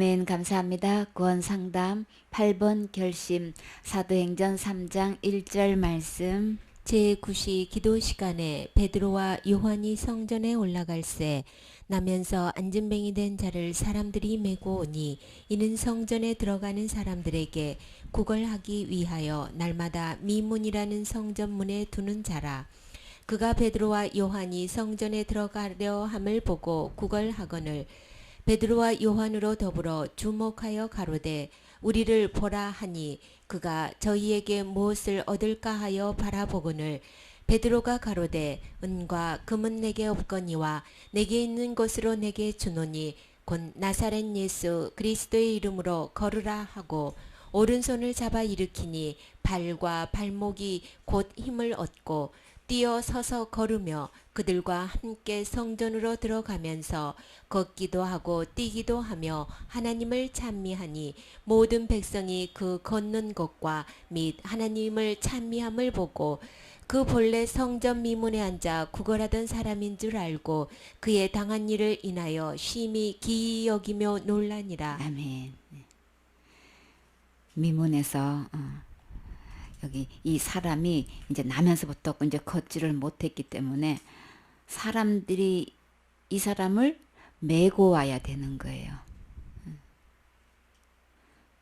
아멘. 감사합니다. 구원상담 8번 결심 사도행전 3장 1절 말씀. 제9시 기도 시간에 베드로와 요한이 성전에 올라갈새 나면서 안진뱅이 된 자를 사람들이 메고 오니 이는 성전에 들어가는 사람들에게 구걸하기 위하여 날마다 미문이라는 성전문에 두는 자라. 그가 베드로와 요한이 성전에 들어가려 함을 보고 구걸하거늘 베드로와 요한으로 더불어 주목하여 가로되 우리를 보라 하니 그가 저희에게 무엇을 얻을까 하여 바라보거늘 베드로가 가로되 은과 금은 내게 없거니와 내게 있는 것으로 내게 주노니 곧 나사렛 예수 그리스도의 이름으로 걸으라 하고 오른손을 잡아 일으키니 발과 발목이 곧 힘을 얻고 뛰어 서서 걸으며 그들과 함께 성전으로 들어가면서 걷기도 하고 뛰기도 하며 하나님을 찬미하니 모든 백성이 그 걷는 것과 및 하나님을 찬미함을 보고 그 본래 성전 미문에 앉아 구걸하던 사람인 줄 알고 그의 당한 일을 인하여 심히 기이 여기며 놀라니라. 아멘. 미문에서 여기 이 사람이 이제 나면서부터 이제 걷지를 못했기 때문에 사람들이 이 사람을 메고 와야 되는 거예요.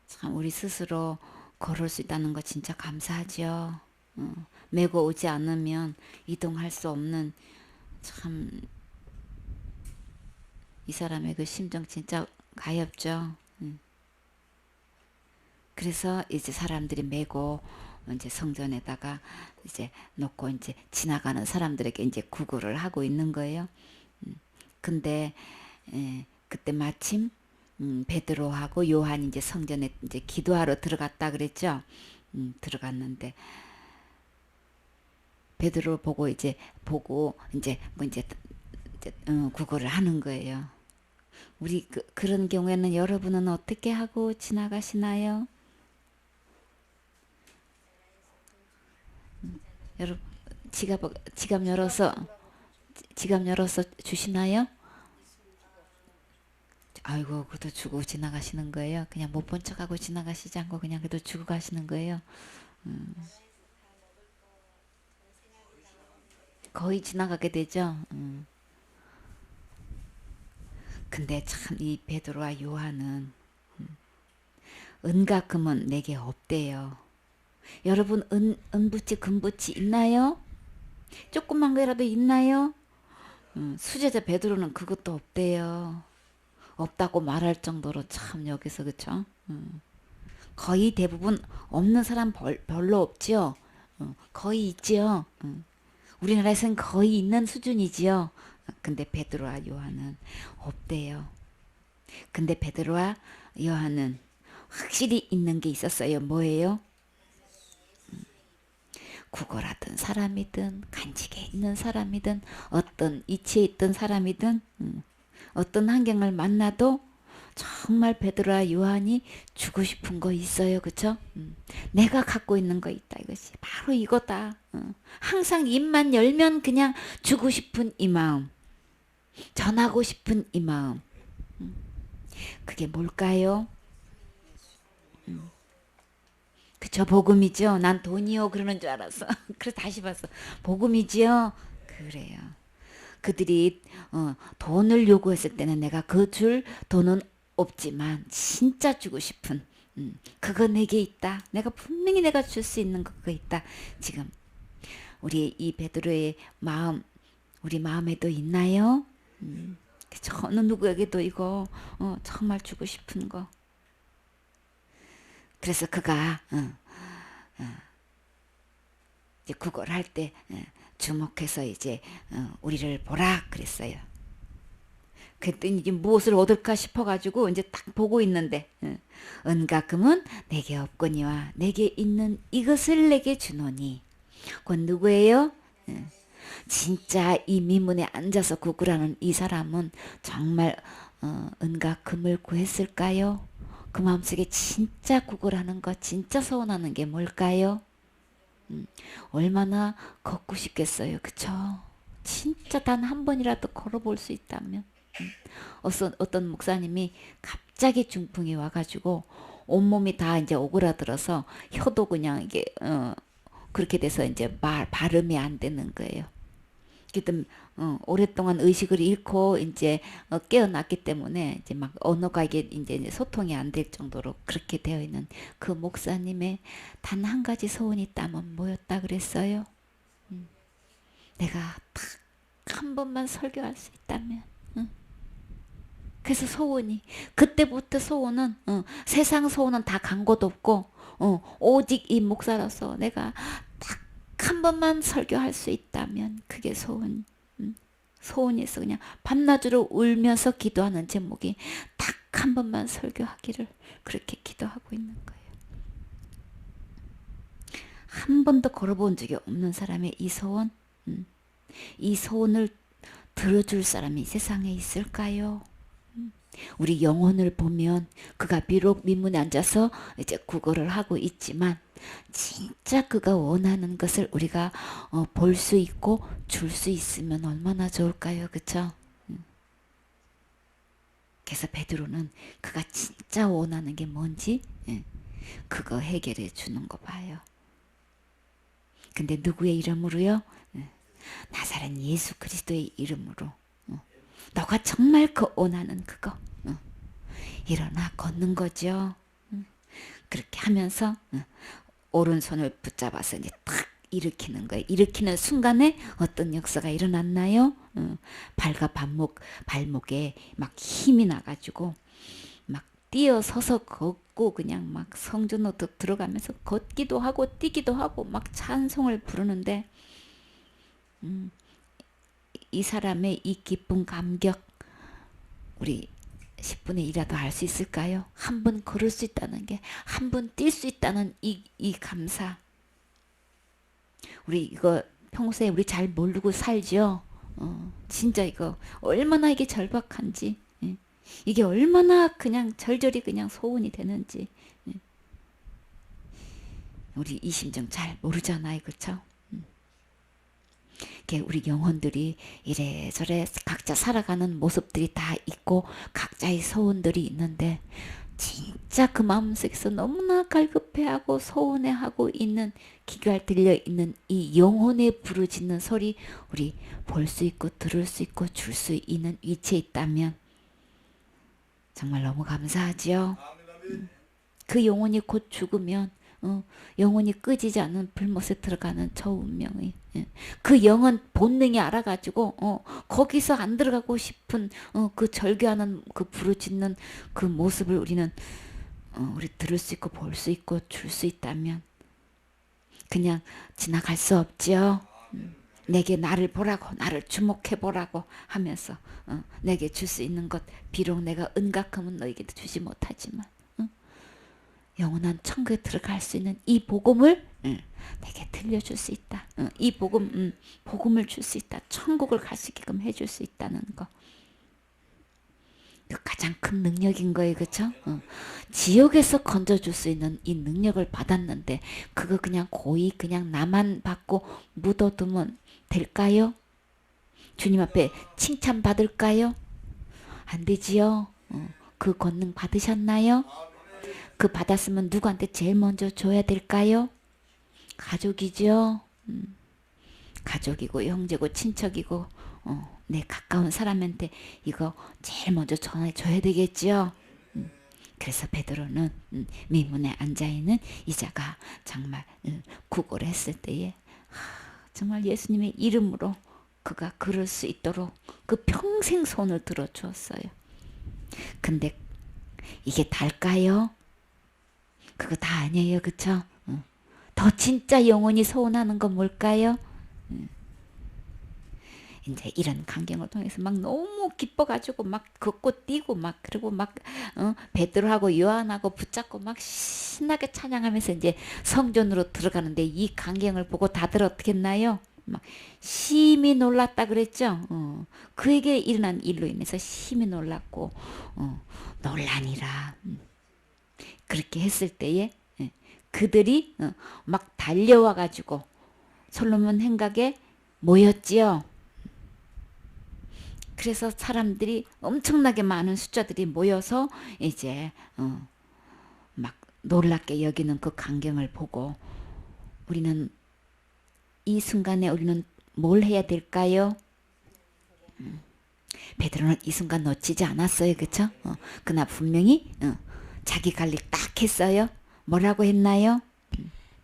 참 우리 스스로 걸을 수 있다는 거 진짜 감사하죠. 메고 오지 않으면 이동할 수 없는, 참 이 사람의 그 심정 진짜 가엾죠. 그래서 이제 사람들이 메고 이제 성전에다가 이제 놓고 이제 지나가는 사람들에게 이제 구걸을 하고 있는 거예요. 근데 그때 마침 베드로하고 요한이 이제 성전에 이제 기도하러 들어갔다 그랬죠. 들어갔는데 베드로 보고 이제 뭐 이제 구걸을 하는 거예요. 우리 그런 경우에는 여러분은 어떻게 하고 지나가시나요? 여러분 지갑 열어서 주시나요? 아이고, 그래도 주고 지나가시는 거예요. 그냥 못 본 척하고 지나가시지 않고 그냥 그래도 주고 가시는 거예요. 거의 지나가게 되죠. 근데 참 이 베드로와 요한은 은과 금은 내게 없대요. 여러분 은부치 금부치 있나요? 조그만 거라도 있나요? 수제자 베드로는 그것도 없대요. 없다고 말할 정도로 참 여기서 그쵸? 거의 대부분 없는 사람 별로 없지요. 거의 있지요. 우리나라에서는 거의 있는 수준이지요. 근데 베드로와 요한은 없대요. 근데 베드로와 요한은 확실히 있는 게 있었어요. 뭐예요? 구걸하던 사람이든 간직에 있는 사람이든 어떤 이치에 있던 사람이든 어떤 환경을 만나도 정말 베드로와 요한이 주고 싶은 거 있어요. 그쵸? 내가 갖고 있는 거 있다. 이것이 바로 이거다. 항상 입만 열면 그냥 주고 싶은 이 마음, 전하고 싶은 이 마음. 그게 뭘까요? 그쵸, 복음이죠. 난 돈이요 그러는 줄 알았어. 그래서 다시 봤어. 복음이지요. 그래요. 그들이 돈을 요구했을 때는 내가 그 줄 돈은 없지만 진짜 주고 싶은 그거 내게 있다. 내가 분명히 내가 줄 수 있는 그거 있다. 지금 우리 이 베드로의 마음, 우리 마음에도 있나요? 그쵸? 어느 누구에게도 이거 정말 주고 싶은 거. 그래서 그가 이제 구걸할 때 주목해서 이제 우리를 보라 그랬어요. 그랬더니 이제 무엇을 얻을까 싶어가지고 이제 딱 보고 있는데 은과 금은 내게 없거니와 내게 있는 이것을 내게 주노니. 그건 누구예요? 진짜 이 미문에 앉아서 구걸하는 이 사람은 정말 은과 금을 구했을까요? 그 마음속에 진짜 구걸하는 것, 진짜 서운하는 게 뭘까요? 얼마나 걷고 싶겠어요. 그쵸? 진짜 단 한 번이라도 걸어볼 수 있다면. 어떤 목사님이 갑자기 중풍이 와가지고 온몸이 다 이제 오그라들어서 혀도 그냥 이게 그렇게 돼서 이제 발음이 안 되는 거예요. 그때 오랫동안 의식을 잃고 이제 깨어났기 때문에 이제 막 언어가 이제 소통이 안 될 정도로 그렇게 되어 있는 그 목사님의 단 한 가지 소원이 있다면 뭐였다 그랬어요? 내가 딱 한 번만 설교할 수 있다면. 그래서 소원이 그때부터 소원은 세상 소원은 다 간 곳 없고 오직 이 목사로서 내가 딱 한 번만 설교할 수 있다면 그게 소원이었어. 그냥 밤낮으로 울면서 기도하는 제목이 딱 한 번만 설교하기를 그렇게 기도하고 있는 거예요. 한 번도 걸어본 적이 없는 사람의 이 소원, 이 소원을 들어줄 사람이 세상에 있을까요? 우리 영혼을 보면 그가 비록 민문에 앉아서 이제 구걸을 하고 있지만 진짜 그가 원하는 것을 우리가 볼 수 있고 줄 수 있으면 얼마나 좋을까요? 그쵸? 그래서 베드로는 그가 진짜 원하는 게 뭔지 그거 해결해 주는 거 봐요. 근데 누구의 이름으로요? 나사렛 예수 그리스도의 이름으로 너가 정말 그 원하는 그거 일어나 걷는 거죠. 그렇게 하면서 오른손을 붙잡아서 이제 탁 일으키는 거예요. 일으키는 순간에 어떤 역사가 일어났나요? 발과 발목에 막 힘이 나가지고 막 뛰어서서 걷고 그냥 막 성전으로 들어가면서 걷기도 하고 뛰기도 하고 막 찬송을 부르는데 이 사람의 이 기쁜 감격 우리 10분의 1이라도 알 수 있을까요? 한 번 걸을 수 있다는 게, 한 번 뛸 수 있다는 이 감사. 우리 이거 평소에 우리 잘 모르고 살죠? 진짜 이거 얼마나 이게 절박한지, 이게 얼마나 그냥 절절히 그냥 소원이 되는지, 우리 이 심정 잘 모르잖아요, 그쵸? 우리 영혼들이 이래저래 각자 살아가는 모습들이 다 있고 각자의 소원들이 있는데 진짜 그 마음속에서 너무나 갈급해하고 소원해하고 있는 귀가 들려 있는 이 영혼의 부르짖는 소리 우리 볼 수 있고 들을 수 있고 줄 수 있는 위치에 있다면 정말 너무 감사하지요. 그 영혼이 곧 죽으면 영혼이 끄지지 않은 불못에 들어가는 저 운명의 그 영은 본능이 알아가지고 거기서 안 들어가고 싶은 그 절규하는 그 부르짖는 그 모습을 우리는 우리 들을 수 있고 볼 수 있고 줄 수 있다면 그냥 지나갈 수 없지요. 내게 나를 보라고 나를 주목해 보라고 하면서 내게 줄 수 있는 것 비록 내가 은각하면 너에게도 주지 못하지만 영원한 천국에 들어갈 수 있는 이 복음을 내게 들려줄 수 있다. 이 복음을 줄 수 있다. 천국을 갈 수 있게끔 해줄 수 있다는 거. 그 가장 큰 능력인 거예요. 그쵸? 지옥에서 건져줄 수 있는 이 능력을 받았는데 그거 그냥 고이 그냥 나만 받고 묻어두면 될까요? 주님 앞에 칭찬받을까요? 안 되지요. 그 권능 받으셨나요? 그 받았으면 누구한테 제일 먼저 줘야 될까요? 가족이죠. 가족이고 형제고 친척이고 내 가까운 사람한테 이거 제일 먼저 전해줘야 되겠죠. 그래서 베드로는 미문에 앉아있는 이자가 정말 구걸을 했을 때에 정말 예수님의 이름으로 그가 그럴 수 있도록 그 평생 손을 들어주었어요. 근데 이게 달까요? 그거 다 아니에요. 그쵸? 더 진짜 영혼이 소원하는 건 뭘까요? 이제 이런 광경을 통해서 막 너무 기뻐가지고 막 걷고 뛰고 막 그리고 막 베드로하고 요한하고 붙잡고 막 신나게 찬양하면서 이제 성전으로 들어가는데 이 광경을 보고 다들 어떻게 했나요? 막 심히 놀랐다 그랬죠. 그에게 일어난 일로 인해서 심히 놀랐고 놀라니라. 그렇게 했을 때에 그들이 막 달려와 가지고 솔로몬 행각에 모였지요. 그래서 사람들이 엄청나게 많은 숫자들이 모여서 이제 막 놀랍게 여기는 그 광경을 보고 우리는 이 순간에 우리는 뭘 해야 될까요? 베드로는 이 순간 놓치지 않았어요. 그쵸? 그러나 분명히 자기 관리 딱 했어요. 뭐라고 했나요?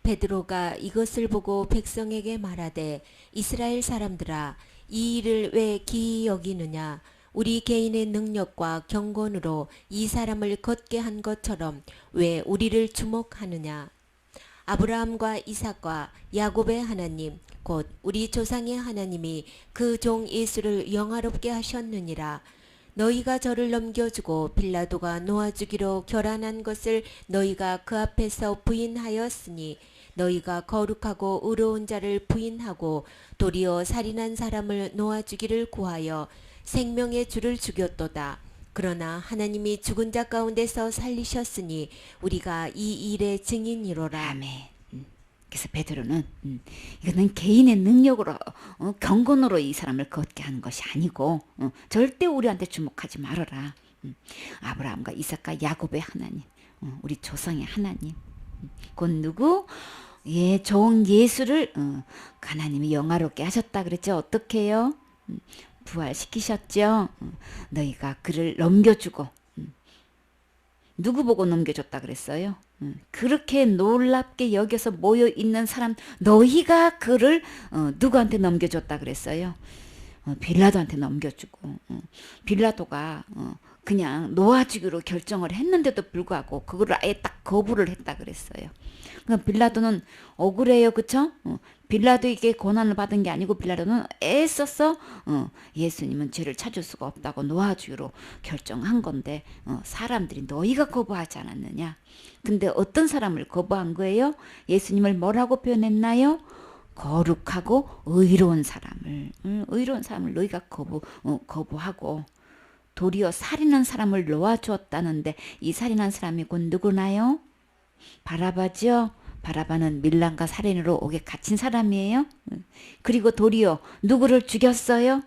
베드로가 이것을 보고 백성에게 말하되 이스라엘 사람들아 이 일을 왜 기이 여기느냐 우리 개인의 능력과 경건으로 이 사람을 걷게 한 것처럼 왜 우리를 주목하느냐 아브라함과 이삭과 야곱의 하나님 곧 우리 조상의 하나님이 그 종 예수를 영화롭게 하셨느니라 너희가 저를 넘겨주고 빌라도가 놓아주기로 결안한 것을 너희가 그 앞에서 부인하였으니 너희가 거룩하고 의로운 자를 부인하고 도리어 살인한 사람을 놓아주기를 구하여 생명의 주를 죽였도다. 그러나 하나님이 죽은 자 가운데서 살리셨으니 우리가 이 일의 증인이로라. 아멘. 그래서 베드로는 이거는 개인의 능력으로 경건으로 이 사람을 걷게 하는 것이 아니고 절대 우리한테 주목하지 말아라. 아브라함과 이삭과 야곱의 하나님, 우리 조상의 하나님. 곧 누구? 예, 종 예수를 하나님이 영화롭게 하셨다 그랬죠. 어떻게 해요? 부활시키셨죠. 너희가 그를 넘겨주고 누구 보고 넘겨줬다 그랬어요? 그렇게 놀랍게 여겨서 모여 있는 사람 너희가 그를 누구한테 넘겨줬다 그랬어요? 빌라도한테 넘겨주고 빌라도가 그냥 놓아주기로 결정을 했는데도 불구하고 그걸 아예 딱 거부를 했다 그랬어요. 그러니까 빌라도는 억울해요, 그쵸? 빌라도에게 고난을 받은 게 아니고 빌라도는 애써서 예수님은 죄를 찾을 수가 없다고 놓아주기로 결정한 건데 사람들이 너희가 거부하지 않았느냐? 근데 어떤 사람을 거부한 거예요? 예수님을 뭐라고 표현했나요? 거룩하고 의로운 사람을 너희가 거부하고 도리어 살인한 사람을 놓아주었다는데 이 살인한 사람이 곧 누구나요? 바라바죠. 바라바는 밀란과 살인으로 옥에 갇힌 사람이에요. 그리고 도리어 누구를 죽였어요?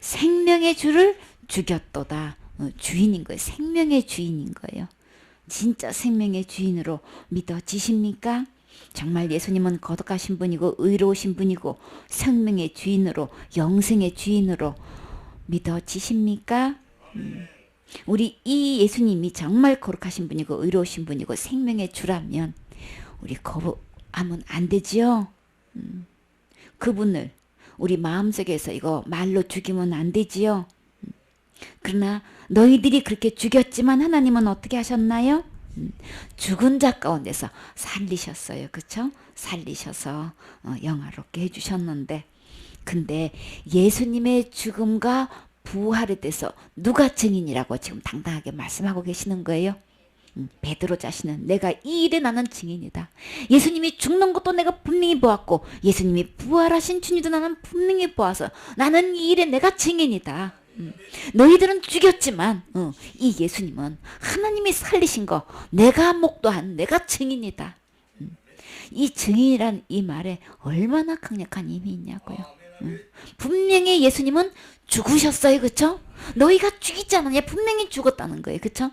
생명의 주를 죽였도다. 주인인 거예요. 생명의 주인인 거예요. 진짜 생명의 주인으로 믿어지십니까? 정말 예수님은 거룩하신 분이고 의로우신 분이고 생명의 주인으로 영생의 주인으로 믿어지십니까? 우리 이 예수님이 정말 거룩하신 분이고 의로우신 분이고 생명의 주라면 우리 거부하면 안 되지요. 그분을 우리 마음속에서 이거 말로 죽이면 안 되지요. 그러나 너희들이 그렇게 죽였지만 하나님은 어떻게 하셨나요? 죽은 자 가운데서 살리셨어요. 그쵸? 살리셔서 영화롭게 해주셨는데 근데 예수님의 죽음과 부활에 대해서 누가 증인이라고 지금 당당하게 말씀하고 계시는 거예요? 베드로 자신은 내가 이 일에 나는 증인이다. 예수님이 죽는 것도 내가 분명히 보았고 예수님이 부활하신 주님도 나는 분명히 보아서 나는 이 일에 내가 증인이다. 너희들은 죽였지만 이 예수님은 하나님이 살리신 거 내가 목도한 내가 증인이다. 이 증인이란 이 말에 얼마나 강력한 힘이 있냐고요. 분명히 예수님은 죽으셨어요. 그쵸? 너희가 죽이지 않았냐? 분명히 죽었다는 거예요. 그쵸?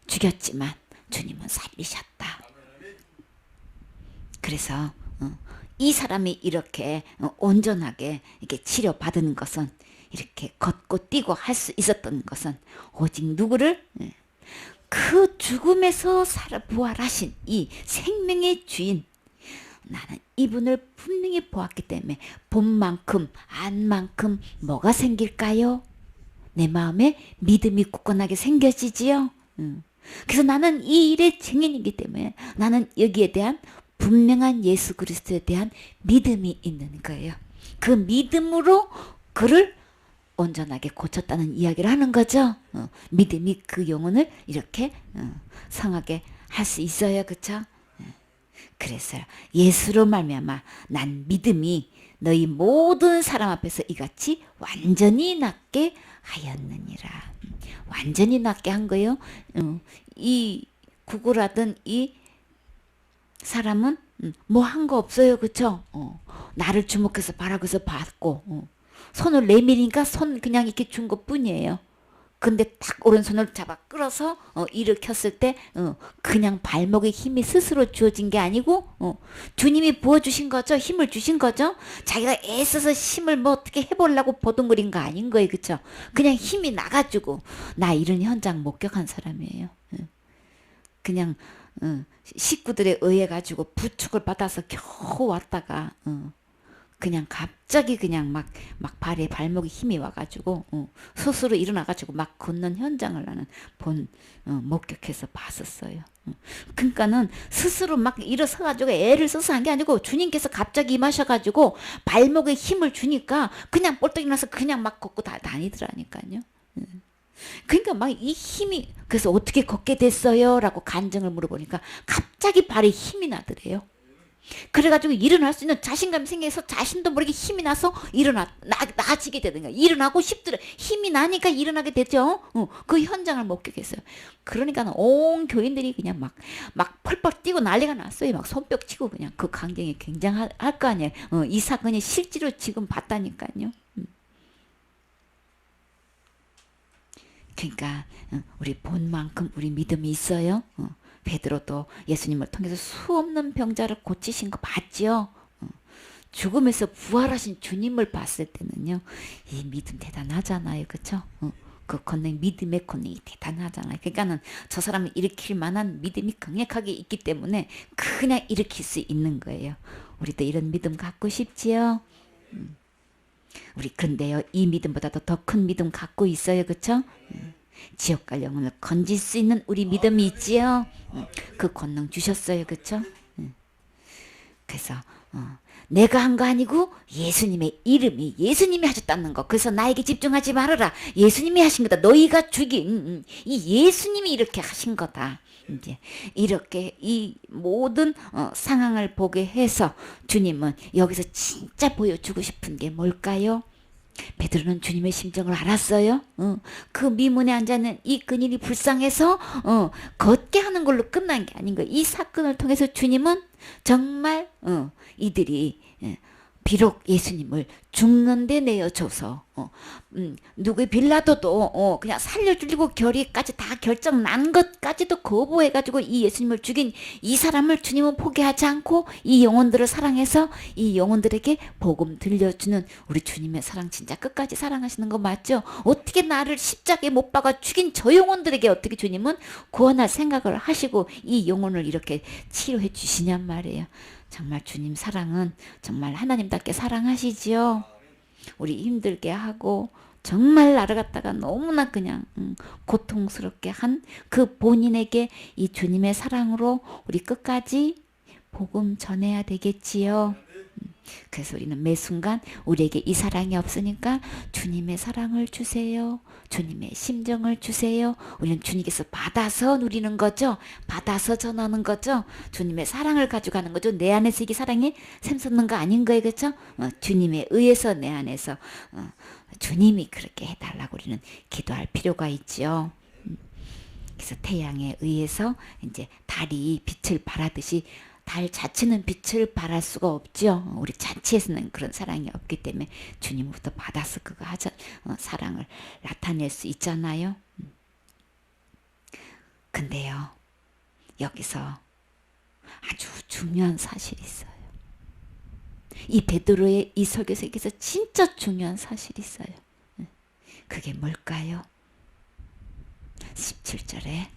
죽였지만 주님은 살리셨다. 그래서 이 사람이 이렇게 온전하게 이렇게 치료받은 것은 이렇게 걷고 뛰고 할 수 있었던 것은 오직 누구를? 그 죽음에서 부활하신 이 생명의 주인 나는 이분을 분명히 보았기 때문에 본 만큼 안 만큼 뭐가 생길까요? 내 마음에 믿음이 굳건하게 생겨지지요. 그래서 나는 이 일의 증인이기 때문에 나는 여기에 대한 분명한 예수 그리스도에 대한 믿음이 있는 거예요. 그 믿음으로 그를 온전하게 고쳤다는 이야기를 하는 거죠. 믿음이 그 영혼을 이렇게 성하게 할 수 있어요. 그렇죠? 그래서 예수로 말미암아 난 믿음이 너희 모든 사람 앞에서 이같이 완전히 낫게 하였느니라. 완전히 낫게 한 거예요. 이 구걸하던 이 사람은 뭐 한 거 없어요. 그쵸? 나를 주목해서 바라고서 봤고 손을 내밀으니까 손 그냥 이렇게 준 것뿐이에요. 근데 딱 오른손을 잡아 끌어서 일으켰을 때 그냥 발목에 힘이 스스로 주어진 게 아니고 주님이 부어주신 거죠. 힘을 주신 거죠. 자기가 애써서 힘을 뭐 어떻게 해보려고 보둥거린 거 아닌 거예요. 그쵸? 그냥 힘이 나가지고 나 이런 현장 목격한 사람이에요. 그냥 식구들에 의해 가지고 부축을 받아서 겨우 왔다가 그냥 갑자기 그냥 막 발에 발목에 힘이 와가지고 스스로 일어나가지고 막 걷는 현장을 나는 목격해서 봤었어요. 그러니까는 스스로 막 일어서가지고 애를 써서 한 게 아니고 주님께서 갑자기 임하셔가지고 발목에 힘을 주니까 그냥 뻘떡 일어나서 그냥 막 걷고 다니더라니까요. 그러니까 막 이 힘이 그래서 어떻게 걷게 됐어요? 라고 간증을 물어보니까 갑자기 발에 힘이 나더래요. 그래가지고 일어날 수 있는 자신감이 생겨서 자신도 모르게 힘이 나서 나아지게 되는 거야. 일어나고 싶더라. 힘이 나니까 일어나게 되죠. 그 현장을 목격했어요. 그러니까 온 교인들이 그냥 막 펄펄 뛰고 난리가 났어요. 막 손뼉 치고 그냥 그 광경이 굉장할 거 아니에요. 이 사건이 실제로 지금 봤다니까요. 그러니까 우리 본 만큼 우리 믿음이 있어요. 베드로도 예수님을 통해서 수없는 병자를 고치신 거 봤죠. 죽음에서 부활하신 주님을 봤을 때는요, 이 믿음 대단하잖아요, 그렇죠? 그 권능 믿음의 권능이 대단하잖아요. 그러니까는 저 사람을 일으킬 만한 믿음이 강력하게 있기 때문에 그냥 일으킬 수 있는 거예요. 우리도 이런 믿음 갖고 싶지요. 우리 그런데요, 이 믿음보다도 더 큰 믿음 갖고 있어요, 그렇죠? 지옥 갈 영혼을 건질 수 있는 우리 믿음이 있지요. 그 권능 주셨어요, 그렇죠? 그래서 내가 한 거 아니고 예수님의 이름이 예수님이 하셨다는 거. 그래서 나에게 집중하지 말아라. 예수님이 하신 거다. 너희가 죽인 이 예수님이 이렇게 하신 거다. 이제 이렇게 이 모든 상황을 보게 해서 주님은 여기서 진짜 보여주고 싶은 게 뭘까요? 베드로는 주님의 심정을 알았어요. 그 미문에 앉아있는 이 그일이 불쌍해서 걷게 하는 걸로 끝난 게 아닌 거예요. 이 사건을 통해서 주님은 정말 이들이 비록 예수님을 죽는데 내어줘서 누구의 빌라도도 그냥 살려주려고 결의까지 다 결정 난 것까지도 거부해가지고 이 예수님을 죽인 이 사람을 주님은 포기하지 않고 이 영혼들을 사랑해서 이 영혼들에게 복음 들려주는 우리 주님의 사랑 진짜 끝까지 사랑하시는 거 맞죠? 어떻게 나를 십자가에 못 박아 죽인 저 영혼들에게 어떻게 주님은 구원할 생각을 하시고 이 영혼을 이렇게 치료해 주시냔 말이에요. 정말 주님 사랑은 정말 하나님답게 사랑하시지요. 우리 힘들게 하고 정말 나를 갖다가 너무나 그냥 고통스럽게 한 그 본인에게 이 주님의 사랑으로 우리 끝까지 복음 전해야 되겠지요. 그래서 우리는 매 순간 우리에게 이 사랑이 없으니까 주님의 사랑을 주세요. 주님의 심정을 주세요. 우리는 주님께서 받아서 누리는 거죠. 받아서 전하는 거죠. 주님의 사랑을 가져가는 거죠. 내 안에서 이게 사랑이 샘솟는 거 아닌 거예요. 그렇죠? 주님에 의해서 내 안에서 주님이 그렇게 해달라고 우리는 기도할 필요가 있죠. 그래서 태양에 의해서 이제 달이 빛을 발하듯이 달 자체는 빛을 발할 수가 없죠. 우리 자체에서는 그런 사랑이 없기 때문에 주님부터 받아서 그거 하자 사랑을 나타낼 수 있잖아요. 근데요, 여기서 아주 중요한 사실이 있어요. 이 베드로의 이 설교 속에서 진짜 중요한 사실이 있어요. 그게 뭘까요? 17절에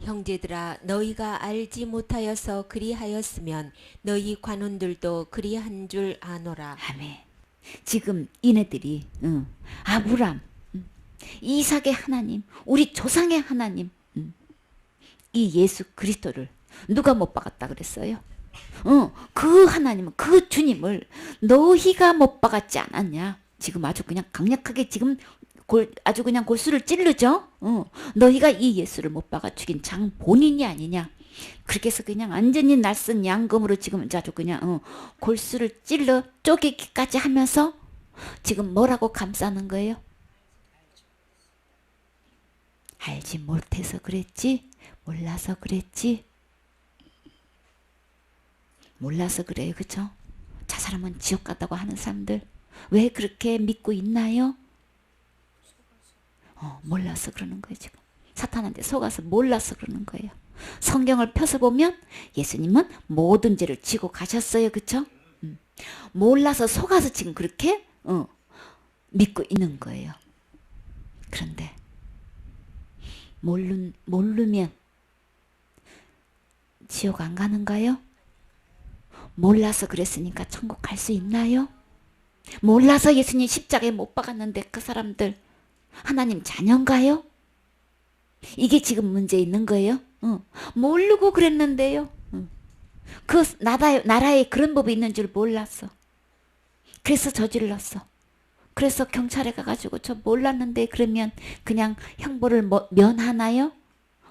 형제들아 너희가 알지 못하여서 그리하였으면 너희 관원들도 그리한 줄 아노라. 아멘. 지금 이네들이 아브람, 이삭의 하나님, 우리 조상의 하나님, 이 예수 그리스도를 누가 못 박았다 그랬어요? 그 하나님은 그 주님을 너희가 못 박았지 않았냐? 지금 아주 그냥 강력하게 지금 아주 그냥 골수를 찌르죠. 너희가 이 예수를 못 박아 죽인 장 본인이 아니냐. 그렇게 해서 그냥 완전히 날쌘 양검으로 지금 아주 그냥 골수를 찔러 쪼개기까지 하면서 지금 뭐라고 감싸는 거예요? 알지 못해서 그랬지? 몰라서 그랬지? 몰라서 그래요. 그쵸? 저 사람은 지옥 갔다고 하는 사람들 왜 그렇게 믿고 있나요? 몰라서 그러는 거예요, 지금. 사탄한테 속아서 몰라서 그러는 거예요. 성경을 펴서 보면 예수님은 모든 죄를 지고 가셨어요. 그쵸? 몰라서 속아서 지금 그렇게 믿고 있는 거예요. 그런데 모르면 지옥 안 가는가요? 몰라서 그랬으니까 천국 갈 수 있나요? 몰라서 예수님 십자가에 못 박았는데 그 사람들 하나님 자녀인가요? 이게 지금 문제 있는 거예요. 모르고 그랬는데요. 그 나라에 그런 법이 있는 줄 몰랐어. 그래서 저질렀어. 그래서 경찰에 가가지고 저 몰랐는데 그러면 그냥 형벌을 면하나요?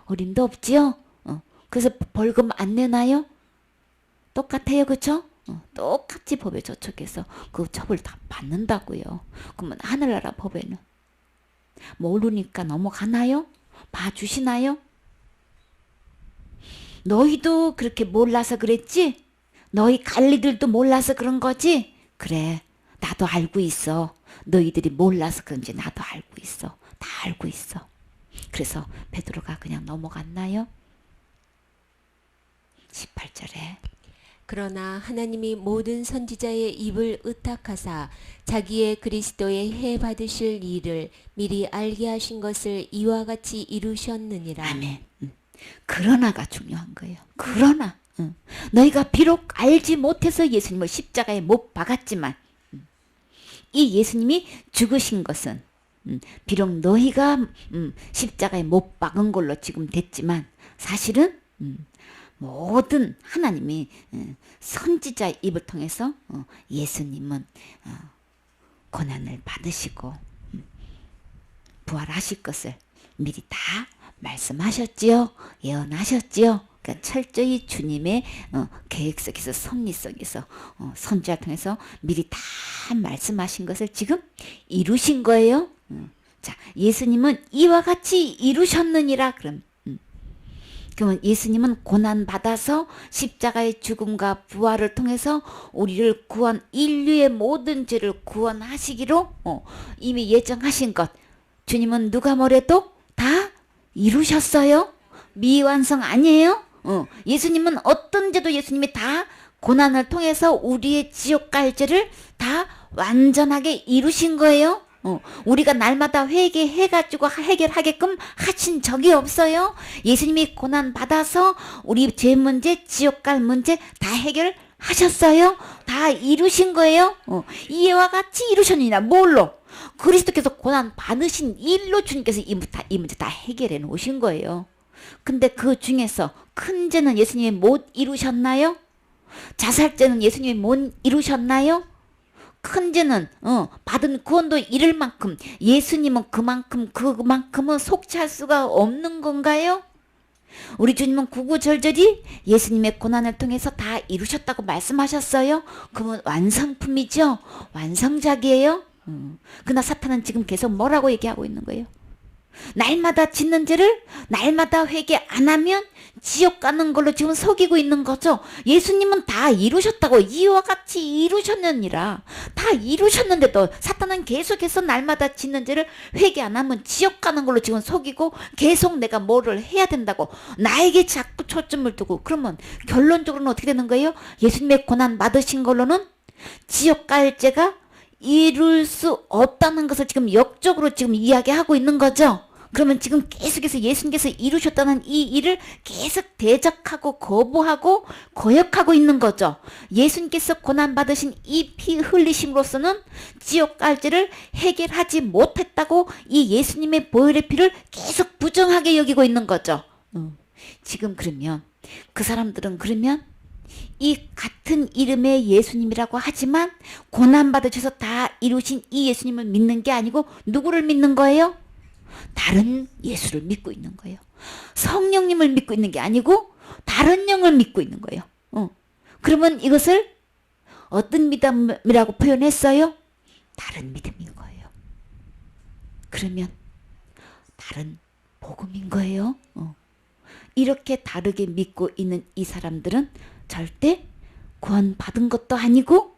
어림도 없지요. 그래서 벌금 안 내나요? 똑같아요, 그쵸? 똑같이 법에 저촉해서 그 처벌 다 받는다고요. 그러면 하늘나라 법에는 모르니까 넘어가나요? 봐주시나요? 너희도 그렇게 몰라서 그랬지? 너희 갈리들도 몰라서 그런 거지? 그래, 나도 알고 있어. 너희들이 몰라서 그런지 나도 알고 있어. 다 알고 있어. 그래서 베드로가 그냥 넘어갔나요? 18절에 그러나 하나님이 모든 선지자의 입을 의탁하사 자기의 그리스도의 해 받으실 일을 미리 알게 하신 것을 이와 같이 이루셨느니라. 아멘. 그러나가 중요한 거예요. 그러나 너희가 비록 알지 못해서 예수님을 십자가에 못 박았지만 이 예수님이 죽으신 것은 비록 너희가 십자가에 못 박은 걸로 지금 됐지만 사실은 모든 하나님이 선지자의 입을 통해서 예수님은 고난을 받으시고 부활하실 것을 미리 다 말씀하셨지요. 예언하셨지요. 그러니까 철저히 주님의 계획 속에서 섭리 속에서 선지자를 통해서 미리 다 말씀하신 것을 지금 이루신 거예요. 자, 예수님은 이와 같이 이루셨느니라. 그러면 예수님은 고난 받아서 십자가의 죽음과 부활을 통해서 우리를 인류의 모든 죄를 구원하시기로 이미 예정하신 것. 주님은 누가 뭐래도 다 이루셨어요. 미완성 아니에요. 예수님은 어떤 죄도 예수님이 다 고난을 통해서 우리의 지옥 갈 죄를 다 완전하게 이루신 거예요. 우리가 날마다 회개해가지고 해결하게끔 하신 적이 없어요. 예수님이 고난 받아서 우리 죄 문제, 지옥 갈 문제 다 해결하셨어요. 다 이루신 거예요. 이와 같이 이루셨느니라. 뭘로? 그리스도께서 고난 받으신 일로 주님께서 이 문제 다 해결해 놓으신 거예요. 근데 그 중에서 큰 죄는 예수님이 못 이루셨나요? 자살죄는 예수님이 못 이루셨나요? 큰 죄는 받은 구원도 이를 만큼 예수님은 그만큼은 속죄할 수가 없는 건가요? 우리 주님은 구구절절히 예수님의 고난을 통해서 다 이루셨다고 말씀하셨어요. 그러면 완성품이죠. 완성작이에요. 그러나 사탄은 지금 계속 뭐라고 얘기하고 있는 거예요? 날마다 짓는 죄를 날마다 회개 안 하면 지옥 가는 걸로 지금 속이고 있는 거죠. 예수님은 다 이루셨다고. 이와 같이 이루셨느니라. 다 이루셨는데도 사탄은 계속해서 날마다 짓는 죄를 회개 안 하면 지옥 가는 걸로 지금 속이고 계속 내가 뭐를 해야 된다고 나에게 자꾸 초점을 두고, 그러면 결론적으로는 어떻게 되는 거예요? 예수님의 고난 받으신 걸로는 지옥 갈 죄가 이룰 수 없다는 것을 지금 역적으로 지금 이야기하고 있는 거죠. 그러면 지금 계속해서 예수님께서 이루셨다는 이 일을 계속 대적하고 거부하고 거역하고 있는 거죠. 예수님께서 고난받으신 이 피 흘리심으로서는 지옥 갈 죄를 해결하지 못했다고 이 예수님의 보혈의 피를 계속 부정하게 여기고 있는 거죠. 지금 그러면 그 사람들은 그러면 이 같은 이름의 예수님이라고 하지만 고난받으셔서 다 이루신 이 예수님을 믿는 게 아니고 누구를 믿는 거예요? 다른 예수를 믿고 있는 거예요. 성령님을 믿고 있는 게 아니고 다른 영을 믿고 있는 거예요. 그러면 이것을 어떤 믿음이라고 표현했어요? 다른 믿음인 거예요. 그러면 다른 복음인 거예요. 이렇게 다르게 믿고 있는 이 사람들은 절대 구원받은 것도 아니고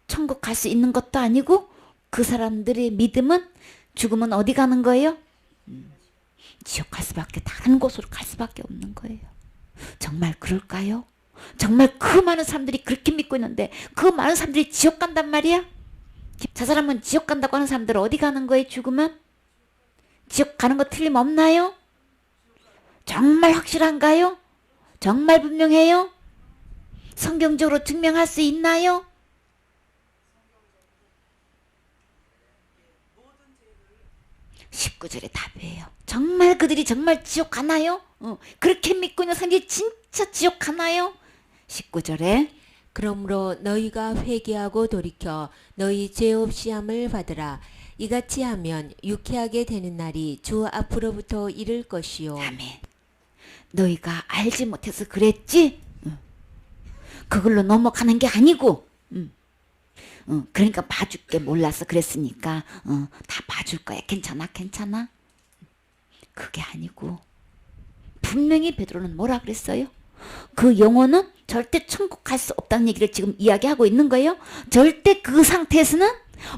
천국 갈 수 있는 것도 아니고 그 사람들의 믿음은 죽으면 어디 가는 거예요? 지옥 갈 수밖에 다른 곳으로 갈 수밖에 없는 거예요. 정말 그럴까요? 정말 그 많은 사람들이 그렇게 믿고 있는데 그 많은 사람들이 지옥 간단 말이야? 저 사람은 지옥 간다고 하는 사람들 어디 가는 거예요? 죽으면? 지옥 가는 거 틀림없나요? 정말 확실한가요? 정말 분명해요? 성경적으로 증명할 수 있나요? (19절의) 답이에요. 정말 그들이 정말 지옥 가나요? 그렇게 믿고 있는 사람이 진짜 지옥 가나요? (19절에) 그러므로 너희가 회개하고 돌이켜 너희 죄 없이 함을 받으라. 이같이 하면 유쾌하게 되는 날이 주 앞으로부터 이를 것이요. 아멘. 너희가 알지 못해서 그랬지? 그걸로 넘어가는 게 아니고 그러니까 봐줄게 몰라서 그랬으니까 다 봐줄 거야. 괜찮아 괜찮아. 그게 아니고 분명히 베드로는 뭐라 그랬어요? 그 영혼은 절대 천국 갈 수 없다는 얘기를 지금 이야기하고 있는 거예요. 절대 그 상태에서는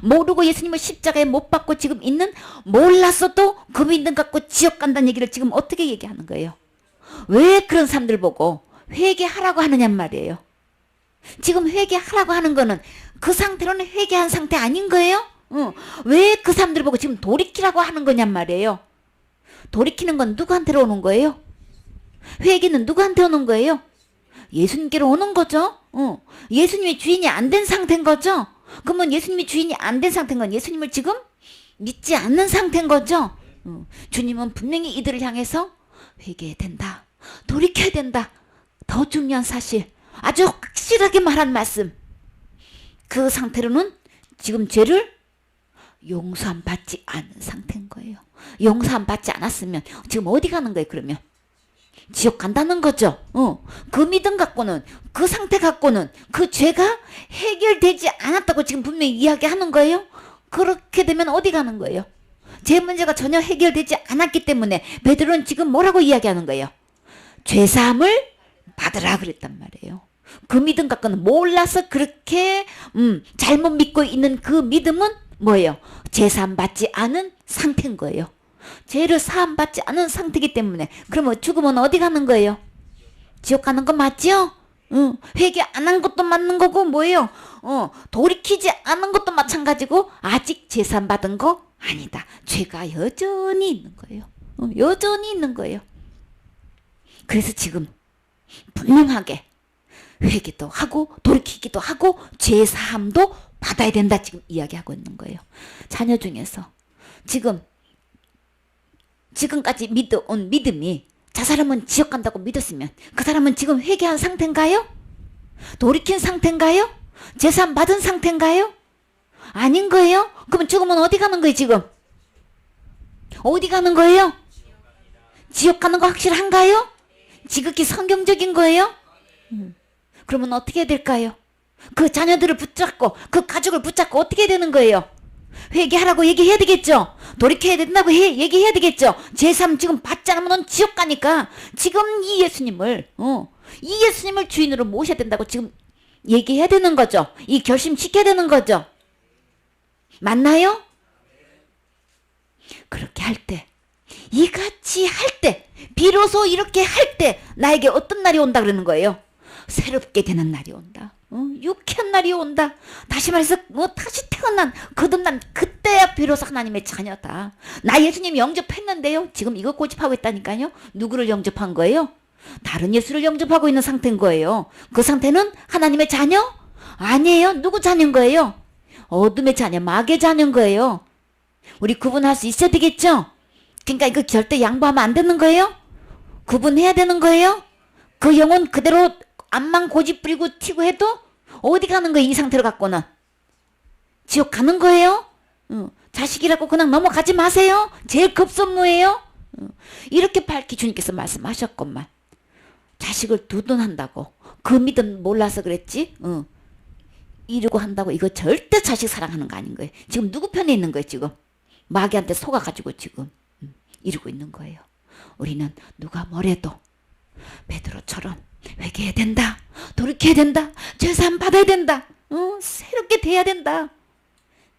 모르고 예수님을 십자가에 못 박고 지금 있는, 몰랐어도 그 믿음 갖고 지옥 간다는 얘기를 지금 어떻게 얘기하는 거예요? 왜 그런 사람들 보고 회개하라고 하느냐 말이에요. 지금 회개하라고 하는 거는 그 상태로는 회개한 상태 아닌 거예요? 왜 그 사람들 보고 지금 돌이키라고 하는 거냔 말이에요. 돌이키는 건 누구한테로 오는 거예요? 회개는 누구한테 오는 거예요? 예수님께로 오는 거죠. 예수님이 주인이 안 된 상태인 거죠. 그러면 예수님이 주인이 안 된 상태인 건 예수님을 지금 믿지 않는 상태인 거죠. 주님은 분명히 이들을 향해서 회개해야 된다, 돌이켜야 된다. 더 중요한 사실, 아주 확실하게 말한 말씀. 그 상태로는 지금 죄를 용서함 받지 않은 상태인 거예요. 용서함 받지 않았으면 지금 어디 가는 거예요? 그러면 지옥 간다는 거죠. 그 믿음 갖고는, 그 상태 갖고는 그 죄가 해결되지 않았다고 지금 분명히 이야기하는 거예요. 그렇게 되면 어디 가는 거예요? 죄 문제가 전혀 해결되지 않았기 때문에 베드로는 지금 뭐라고 이야기하는 거예요? 죄사함을 받으라 그랬단 말이에요. 그 믿음 갖고는 몰라서 그렇게 잘못 믿고 있는 그 믿음은 뭐예요? 죄사함 받지 않은 상태인 거예요. 죄를 사함 받지 않은 상태이기 때문에 그러면 죽으면 어디 가는 거예요? 지옥 가는 거 맞죠? 회개 안 한 것도 맞는 거고 뭐예요? 돌이키지 않은 것도 마찬가지고 아직 제산 받은 거 아니다. 죄가 여전히 있는 거예요. 여전히 있는 거예요. 그래서 지금 분명하게 회개도 하고 돌이키기도 하고 죄사함도 받아야 된다 지금 이야기하고 있는 거예요. 자녀 중에서 지금까지 믿어온 믿음이, 저 사람은 지옥 간다고 믿었으면 그 사람은 지금 회개한 상태인가요? 돌이킨 상태인가요? 제사함 받은 상태인가요? 아닌 거예요? 그러면 죽으면 어디 가는 거예요 지금? 어디 가는 거예요? 지옥 가는 거 확실한가요? 지극히 성경적인 거예요? 그러면 어떻게 해야 될까요? 그 자녀들을 붙잡고 그 가족을 붙잡고 어떻게 해야 되는 거예요? 회개하라고 얘기해야 되겠죠? 돌이켜야 된다고 얘기해야 되겠죠? 제3 지금 받지 않으면 지옥 가니까 지금 이 예수님을 주인으로 모셔야 된다고 지금 얘기해야 되는 거죠. 이 결심시켜야 되는 거죠. 맞나요? 그렇게 할 때, 이같이 할 때, 비로소 이렇게 할 때 나에게 어떤 날이 온다 그러는 거예요? 새롭게 되는 날이 온다. 유쾌한 날이 온다. 다시 말해서 다시 태어난 거듭난 그때야 비로소 하나님의 자녀다. 나 예수님 영접했는데요. 지금 이거 고집하고 있다니까요. 누구를 영접한 거예요? 다른 예수를 영접하고 있는 상태인 거예요. 그 상태는 하나님의 자녀? 아니에요. 누구 자녀인 거예요? 어둠의 자녀, 마귀의 자녀인 거예요. 우리 구분할 수 있어야 되겠죠? 그러니까 이거 절대 양보하면 안 되는 거예요? 구분해야 되는 거예요? 그 영혼 그대로 암만 고집 부리고 튀고 해도 어디 가는 거예요? 이 상태로 갖고는 지옥 가는 거예요? 자식이라고 그냥 넘어가지 마세요. 제일 급선무예요. 이렇게 밝히 주님께서 말씀하셨건만, 자식을 두둔한다고 그 믿음 몰라서 그랬지? 이러고 한다고 이거 절대 자식 사랑하는 거 아닌 거예요. 지금 누구 편에 있는 거예요? 지금 마귀한테 속아가지고 지금 이러고 있는 거예요. 우리는 누가 뭐래도 베드로처럼 회개해야 된다, 돌이켜야 된다, 죄사함 받아야 된다, 새롭게 돼야 된다.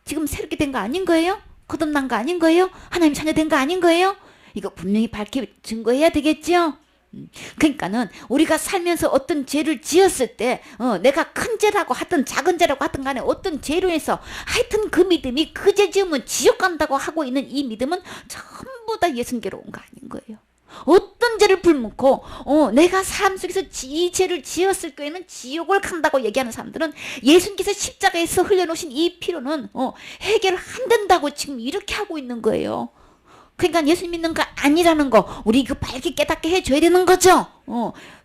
지금 새롭게 된 거 아닌 거예요? 거듭난 거 아닌 거예요? 하나님 자녀 된 거 아닌 거예요? 이거 분명히 밝히 증거해야 되겠죠? 그러니까는 우리가 살면서 어떤 죄를 지었을 때 내가 큰 죄라고 하든 작은 죄라고 하든 간에 어떤 죄로 해서 하여튼 그 믿음이 그 죄 지으면 지옥 간다고 하고 있는 이 믿음은 전부 다 예수님께로 온 거 아닌 거예요. 어떤 죄를 불문고 내가 삶 속에서 이 죄를 지었을 경우에는 지옥을 간다고 얘기하는 사람들은 예수님께서 십자가에서 흘려놓으신 이 피로는 해결 안 된다고 지금 이렇게 하고 있는 거예요. 그러니까 예수 믿는 거 아니라는 거 우리 이거 밝게 깨닫게 해줘야 되는 거죠.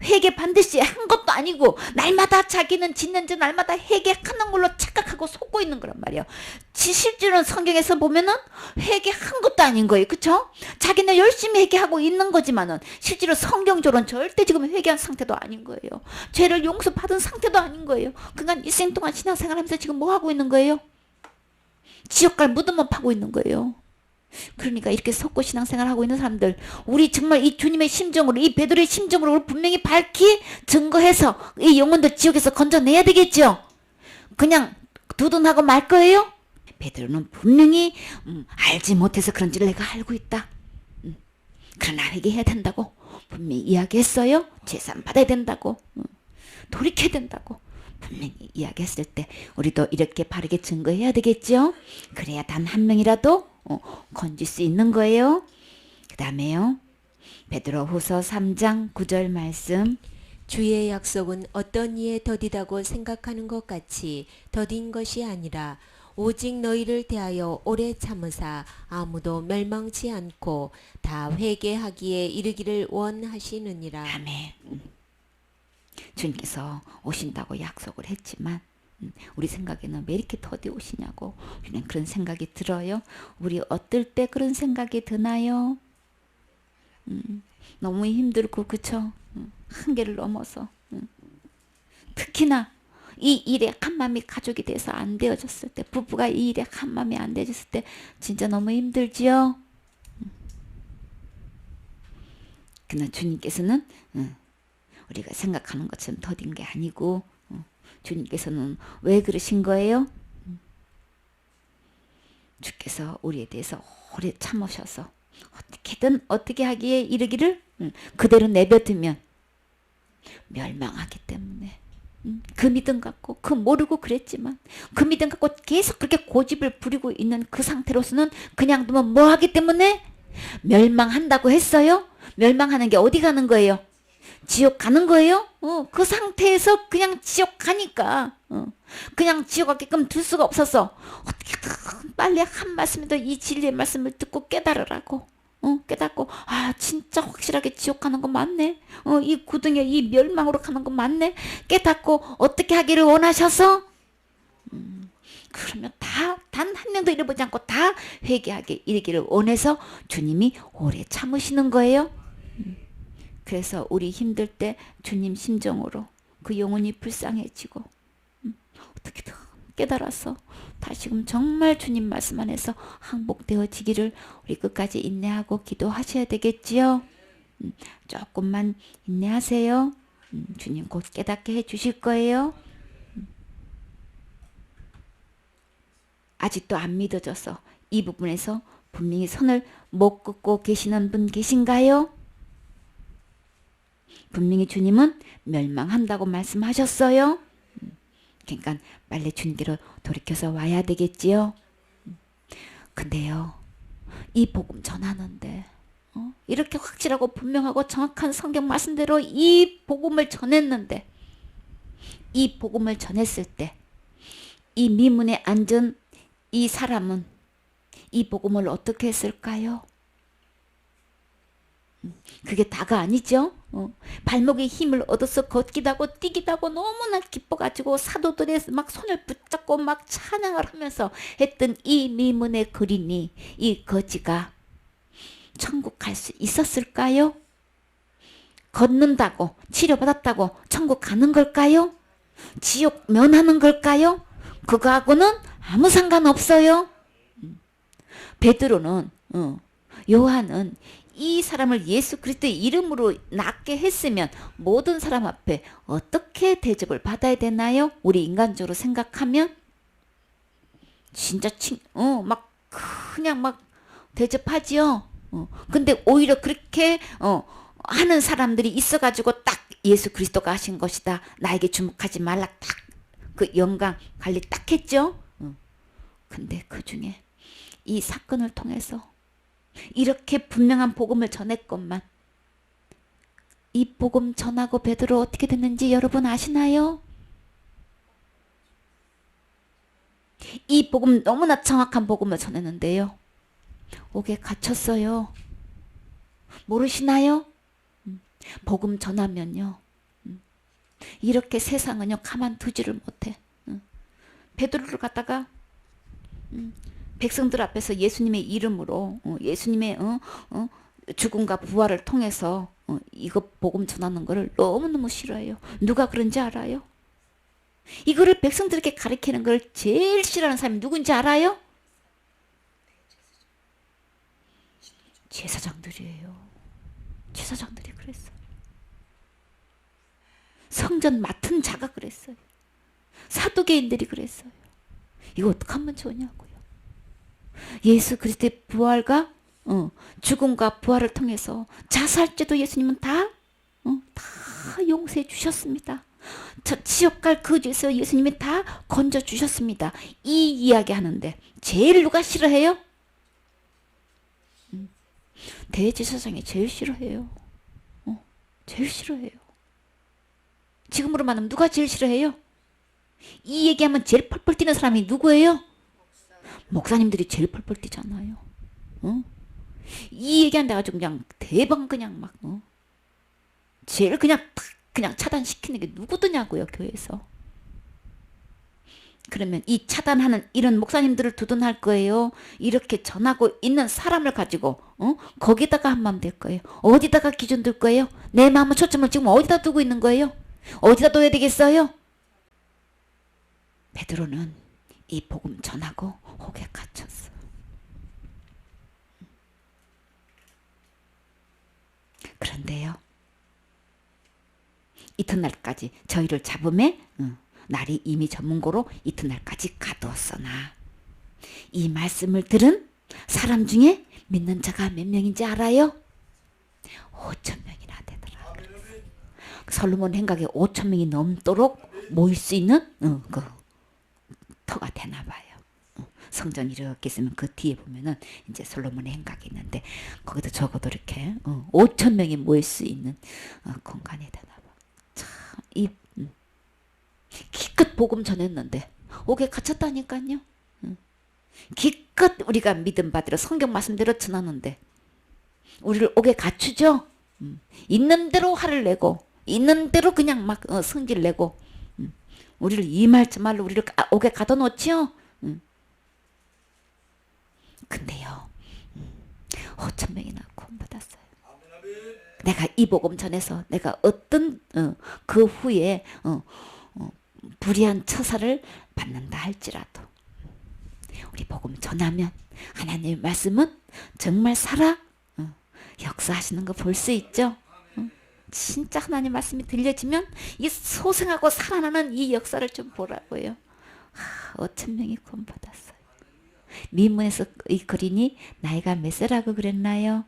회개 반드시 한 것도 아니고 날마다 자기는 짓는 죄 날마다 회개하는 걸로 착각하고 속고 있는 거란 말이에요. 실제로는 성경에서 보면은 회개한 것도 아닌 거예요. 그쵸? 자기는 열심히 회개하고 있는 거지만은 실제로 성경적으로는 절대 지금 회개한 상태도 아닌 거예요. 죄를 용서받은 상태도 아닌 거예요. 그러니까 일생 동안 신앙생활하면서 지금 뭐 하고 있는 거예요? 지옥 갈 무덤만 파고 있는 거예요. 그러니까 이렇게 속고 신앙생활 하고 있는 사람들 우리 정말 이 주님의 심정으로 이 베드로의 심정으로 분명히 밝히 증거해서 이 영혼들 지옥에서 건져내야 되겠죠. 그냥 두둔하고 말 거예요? 베드로는 분명히 알지 못해서 그런지를 내가 알고 있다. 그러나 회개해야 된다고 분명히 이야기했어요. 제산 받아야 된다고 돌이켜야 된다고 분명히 이야기했을 때 우리도 이렇게 바르게 증거해야 되겠죠. 그래야 단 한 명이라도 건질 수 있는 거예요. 그 다음에요. 베드로후서 3장 9절 말씀. 주의 약속은 어떤 이에 더디다고 생각하는 것 같이 더딘 것이 아니라 오직 너희를 대하여 오래 참으사 아무도 멸망치 않고 다 회개하기에 이르기를 원하시느니라. 아멘. 주님께서 오신다고 약속을 했지만 우리 생각에는 왜 이렇게 더디 오시냐고 우리는 그런 생각이 들어요. 우리 어떨 때 그런 생각이 드나요? 너무 힘들고 그쵸? 한계를 넘어서 특히나 이 일에 한마음이 가족이 돼서 안 되어졌을 때 부부가 이 일에 한마음이 안 되어졌을 때 진짜 너무 힘들지요. 그러나 주님께서는 우리가 생각하는 것처럼 더딘 게 아니고 주님께서는 왜 그러신 거예요? 주께서 우리에 대해서 오래 참으셔서 어떻게든 어떻게 하기에 이르기를 그대로 내버두면 멸망하기 때문에 그 믿음 갖고 그 모르고 그랬지만 그 믿음 갖고 계속 그렇게 고집을 부리고 있는 그 상태로서는 그냥 두면 뭐 하기 때문에 멸망한다고 했어요? 멸망하는 게 어디 가는 거예요? 지옥 가는 거예요? 그 상태에서 그냥 지옥 가니까 그냥 지옥 가게끔 둘 수가 없어서 어떻게든 빨리 한 말씀이라도 이 진리의 말씀을 듣고 깨달으라고 깨닫고 아 진짜 확실하게 지옥 가는 거 맞네. 이 구덩이에 이 멸망으로 가는 거 맞네. 깨닫고 어떻게 하기를 원하셔서 그러면 다 단 한 명도 잃어보지 않고 다 회개하게 이르기를 원해서 주님이 오래 참으시는 거예요. 그래서 우리 힘들 때 주님 심정으로 그 영혼이 불쌍해지고 어떻게든 깨달아서 다시금 정말 주님 말씀 안에서 항복되어지기를 우리 끝까지 인내하고 기도하셔야 되겠지요. 조금만 인내하세요. 주님 곧 깨닫게 해주실 거예요. 아직도 안 믿어져서 이 부분에서 분명히 선을 못 긋고 계시는 분 계신가요? 분명히 주님은 멸망한다고 말씀하셨어요. 그러니까 빨리 주님께로 돌이켜서 와야 되겠지요. 근데요, 이 복음 전하는데 이렇게 확실하고 분명하고 정확한 성경 말씀대로 이 복음을 전했는데 이 복음을 전했을 때 이 미문에 앉은 이 사람은 이 복음을 어떻게 했을까요? 그게 다가 아니죠. 발목에 힘을 얻어서 걷기도 하고 뛰기도 하고 너무나 기뻐가지고 사도들의 막 손을 붙잡고 막 찬양을 하면서 했던 이 미문의 거린이 이 거지가 천국 갈 수 있었을까요? 걷는다고 치료받았다고 천국 가는 걸까요? 지옥 면하는 걸까요? 그거하고는 아무 상관없어요. 베드로는 요한은 이 사람을 예수 그리스도의 이름으로 낫게 했으면 모든 사람 앞에 어떻게 대접을 받아야 되나요? 우리 인간적으로 생각하면 진짜 막 그냥 막 대접하지요. 근데 오히려 그렇게 하는 사람들이 있어가지고 딱 예수 그리스도가 하신 것이다. 나에게 주목하지 말라. 딱 그 영광 관리 딱 했죠. 근데 그 중에 이 사건을 통해서 이렇게 분명한 복음을 전했건만 이 복음 전하고 베드로 어떻게 됐는지 여러분 아시나요? 이 복음 너무나 정확한 복음을 전했는데요. 옥에 갇혔어요. 모르시나요? 복음 전하면요. 이렇게 세상은요 가만두지를 못해. 베드로를 갖다가 백성들 앞에서 예수님의 이름으로 예수님의 죽음과 부활을 통해서 이거 복음 전하는 거를 너무너무 싫어해요. 누가 그런지 알아요? 이거를 백성들에게 가르치는 걸 제일 싫어하는 사람이 누군지 알아요? 제사장들이에요. 제사장들이 그랬어요. 성전 맡은 자가 그랬어요. 사두개인들이 그랬어요. 이거 어떡하면 좋냐고요. 예수 그리스도의 부활과 죽음과 부활을 통해서 자살죄도 예수님은 다 용서해 주셨습니다. 저 지옥 갈 그 죄에서 예수님이 다 건져 주셨습니다. 이 이야기 하는데 제일 누가 싫어해요? 대제사장이 제일 싫어해요. 제일 싫어해요. 지금으로 말하면 누가 제일 싫어해요? 이 얘기하면 제일 펄펄 뛰는 사람이 누구예요? 목사님들이 제일 펄펄 뛰잖아요. 이 얘기한다 가지고 그냥 대박 그냥 막 제일 그냥 탁 그냥 차단시키는 게 누구더냐고요, 교회에서. 그러면 이 차단하는 이런 목사님들을 두둔할 거예요? 이렇게 전하고 있는 사람을 가지고 거기다가 한 마음 될 거예요? 어디다가 기준 둘 거예요? 내 마음의 초점을 지금 어디다 두고 있는 거예요? 어디다 둬야 되겠어요? 베드로는 이 복음 전하고 혹에 갇혔어. 그런데요, 이튿날까지 저희를 잡음에 날이 이미 저문고로 이튿날까지 가두었으나 이 말씀을 들은 사람 중에 믿는 자가 몇 명인지 알아요? 5,000명이나 되더라. 솔로몬 행각에 5,000명이 넘도록 모일 수 있는 그 터가 되나 봐요. 성전 이렇게 있으면 그 뒤에 보면은 이제 솔로몬의 행각이 있는데 거기도 적어도 이렇게 5,000명이 모일 수 있는 공간이 되나 봐. 참 이 기껏 복음 전했는데 옥에 갇혔다니까요. 기껏 우리가 믿음 받으러 성경 말씀대로 전하는데 우리를 옥에 갇히죠. 있는 대로 화를 내고 있는 대로 그냥 막 성질 내고 우리를 이 말 저 말로 우리를 옥에 가둬놓지요. 근데요 5,000명이나 구원받았어요. 내가 이 복음 전해서 내가 어떤 그 후에 불의한 처사를 받는다 할지라도 우리 복음 전하면 하나님의 말씀은 정말 살아 역사하시는 거 볼 수 있죠. 진짜 하나님 말씀이 들려지면 이 소생하고 살아나는 이 역사를 좀 보라고요. 5,000명이 구원받았어요. 미문에서 이 거린이 나이가 몇 세라고 그랬나요?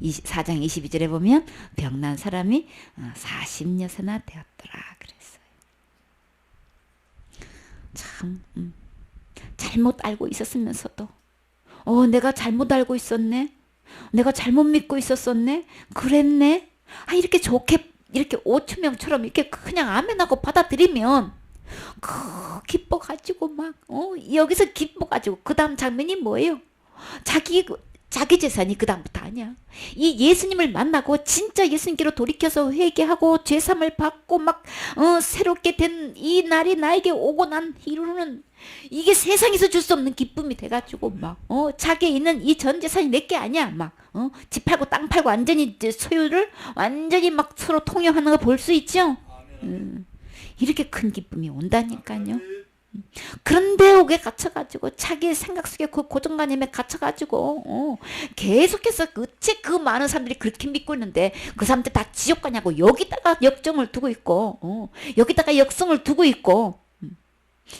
4장 22절에 보면 병난 사람이 40여세나 되었더라 그랬어요. 참 잘못 알고 있었으면서도 내가 잘못 알고 있었네. 내가 잘못 믿고 있었었네. 그랬네. 이렇게 좋게 이렇게 5,000명처럼 이렇게 그냥 아멘하고 받아들이면 기뻐가지고 막 여기서 기뻐가지고 그 다음 장면이 뭐예요? 자기 재산이 그 다음부터 아니야. 이 예수님을 만나고 진짜 예수님께로 돌이켜서 회개하고 죄삼을 받고 막 새롭게 된 이 날이 나에게 오고 난 이후로는 이게 세상에서 줄 수 없는 기쁨이 돼가지고 막 자기에 있는 이 전 재산이 내게 아니야. 막 집 팔고 땅 팔고 완전히 소유를 완전히 막 서로 통용하는 거 볼 수 있죠. 이렇게 큰 기쁨이 온다니까요. 그런데 옥에 갇혀가지고 자기 생각 속에 그 고정관념에 갇혀가지고 계속해서 어째 그 많은 사람들이 그렇게 믿고 있는데 그 사람들 다 지옥 가냐고 여기다가 역정을 두고 있고 여기다가 역성을 두고 있고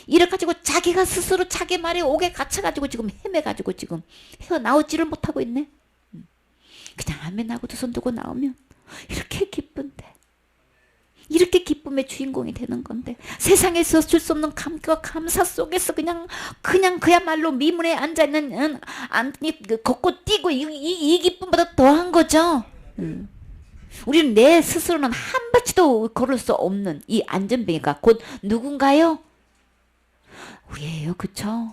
이래가지고 자기가 스스로 자기 말에 옥에 갇혀가지고 지금 헤매가지고 지금 헤어나오지를 못하고 있네. 그냥 아멘하고 두 손 두고 나오면 이렇게 기쁜데 이렇게 기쁨의 주인공이 되는 건데 세상에서 줄 수 없는 감격과 감사 속에서 그냥 그야말로 미문에 앉아있는 걷고 뛰고 이 기쁨보다 더한 거죠. 우리는 내 스스로는 한 발치도 걸을 수 없는 이 안전뱅이가 곧 누군가요? 우리예요. 그쵸?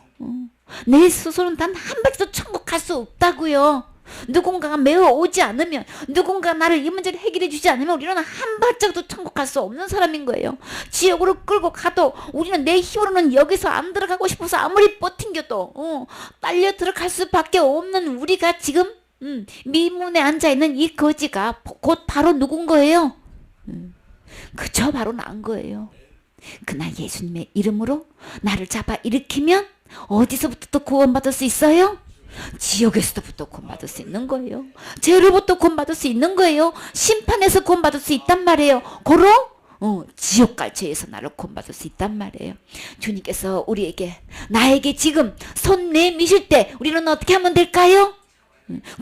내 스스로는 단 한 발치도 천국 갈 수 없다고요. 누군가가 매어 오지 않으면 누군가 나를 이 문제를 해결해 주지 않으면 우리는 한 발짝도 천국 갈 수 없는 사람인 거예요. 지옥으로 끌고 가도 우리는 내 힘으로는 여기서 안 들어가고 싶어서 아무리 버팅겨도 딸려 들어갈 수밖에 없는 우리가 지금 미문에 앉아있는 이 거지가 곧 바로 누군 거예요? 그저 바로 난 거예요. 그날 예수님의 이름으로 나를 잡아 일으키면 어디서부터 또 구원받을 수 있어요? 지옥에서부터 구원받을 수 있는 거예요. 죄로부터 구원받을 수 있는 거예요. 심판에서 구원받을 수 있단 말이에요. 고로 지옥 갈 죄에서 나를 구원받을 수 있단 말이에요. 주님께서 우리에게 나에게 지금 손 내미실 때 우리는 어떻게 하면 될까요?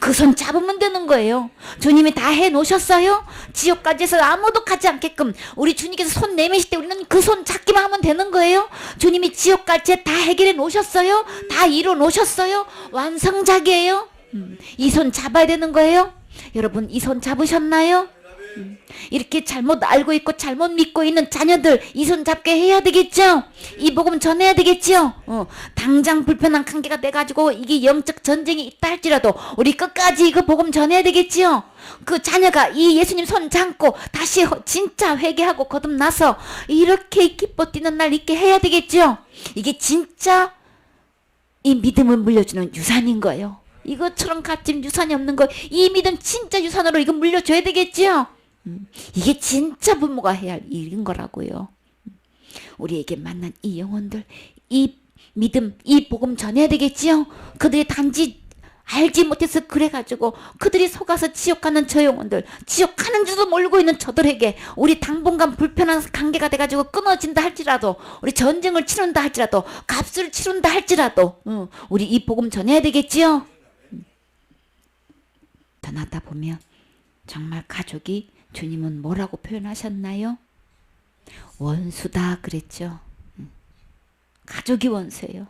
그 손 잡으면 되는 거예요. 주님이 다 해놓으셨어요. 지옥까지 해서 아무도 가지 않게끔 우리 주님께서 손 내미실 때 우리는 그 손 잡기만 하면 되는 거예요. 주님이 지옥 갈 죄 다 해결해 놓으셨어요. 다 이뤄 놓으셨어요. 완성작이에요. 이 손 잡아야 되는 거예요. 여러분 이 손 잡으셨나요? 이렇게 잘못 알고 있고 잘못 믿고 있는 자녀들 이 손 잡게 해야 되겠죠. 이 복음 전해야 되겠죠. 당장 불편한 관계가 돼가지고 이게 영적 전쟁이 있다 할지라도 우리 끝까지 이거 복음 전해야 되겠죠. 그 자녀가 이 예수님 손 잡고 다시 진짜 회개하고 거듭나서 이렇게 기뻐 뛰는 날 있게 해야 되겠죠. 이게 진짜 이 믿음을 물려주는 유산인 거예요. 이것처럼 값진 유산이 없는 거 이 믿음 진짜 유산으로 이거 물려줘야 되겠죠. 이게 진짜 부모가 해야 할 일인 거라고요. 우리에게 만난 이 영혼들 이 믿음 이 복음 전해야 되겠지요. 그들이 단지 알지 못해서 그래가지고 그들이 속아서 지옥 가는 저 영혼들 지옥 가는 줄도 모르고 있는 저들에게 우리 당분간 불편한 관계가 돼가지고 끊어진다 할지라도 우리 전쟁을 치른다 할지라도 값을 치른다 할지라도 우리 이 복음 전해야 되겠지요. 전하다 보면 정말 가족이 주님은 뭐라고 표현하셨나요? 원수다 그랬죠. 가족이 원수예요.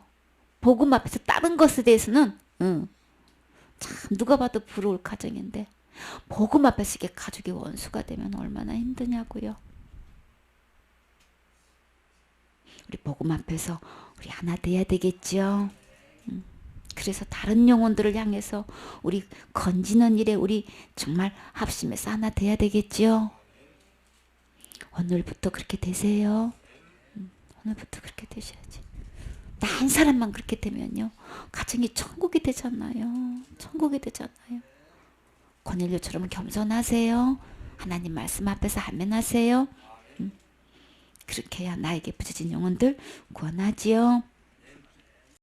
복음 앞에서 다른 것에 대해서는 참 누가 봐도 부러울 가정인데 복음 앞에서 이게 가족이 원수가 되면 얼마나 힘드냐고요. 우리 복음 앞에서 우리 하나 돼야 되겠죠. 그래서 다른 영혼들을 향해서 우리 건지는 일에 우리 정말 합심해서 하나 돼야 되겠죠. 오늘부터 그렇게 되세요. 오늘부터 그렇게 되셔야지. 나 한 사람만 그렇게 되면요 가정이 천국이 되잖아요. 천국이 되잖아요. 고넬료처럼 겸손하세요. 하나님 말씀 앞에서 아멘하세요. 그렇게 해야 나에게 부서진 영혼들 구원하지요.